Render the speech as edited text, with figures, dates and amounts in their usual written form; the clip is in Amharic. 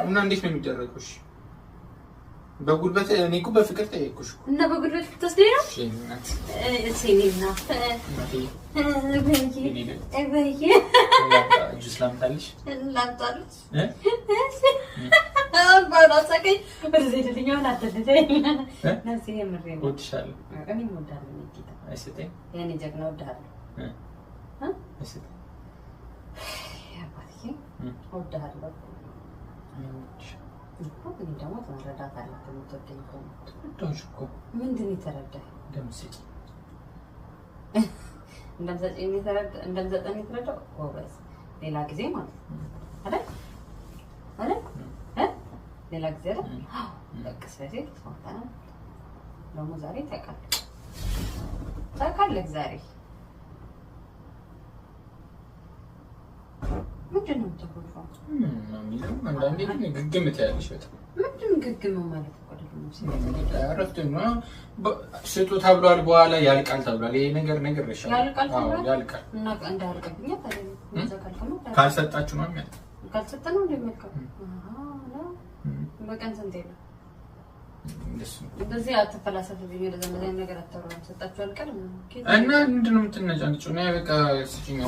እና እንዴት ነው የሚደረገው? እሺ በጉልበት እኔ እኮ በፍቅር ጠየቅኩሽ እና በጉልበት ልትወስደኝ ነው? እሺ እኔና ጁስ ላምጣልሽ? ላምጣልሽ? ባራሳከኝ በዚህ ልትኛው አትደደኝ ነሲ የምሬን ወድሻለሁ። እኔ ወዳለሁ ጌታ አይሰጠኝ የኔ ጀግና ወዳለሁ አይሰጠኝ ያባቴ ወዳለሁ እኔ ደግሞ ተረዳት አለብኝ የምትወደኝ ከሆነ ወዳጅ እኮ ምንድን ነው የተረዳህ? እንደምሰጠኝ የተረዳው ጎበዝ ሌላ ጊዜ ማለት አይደል አይደል ሌላ ጊዜ አይደል በቃ ስለዚህ ተስማምተናል። ደግሞ ዛሬ ታውቃለህ ዛሬ ምንድን ነው የምታኮርፈው? አንዳንዴ ግግም ትያለሽ። በጣም ምንድን ግግም ማለት እኮ አይደለም። ስጡ ተብሏል፣ በኋላ ያልቃል ተብሏል። ይሄ ነገር ረሻል ያልቃል እና እንዳልቀብኛ ካልሰጣችሁ ነው የሚያልቅ። ካልሰጠን ነው እንደሚያልቀው። በቀን ስንቴ ነው እንደዚህ አትፈላሰፍ ብዬ እንደዚህ ነገር አታወራም። ሰጣችሁ ያልቃል እና ምንድን ነው የምትነጫንጭው? ነው በቃ ስጪኝ።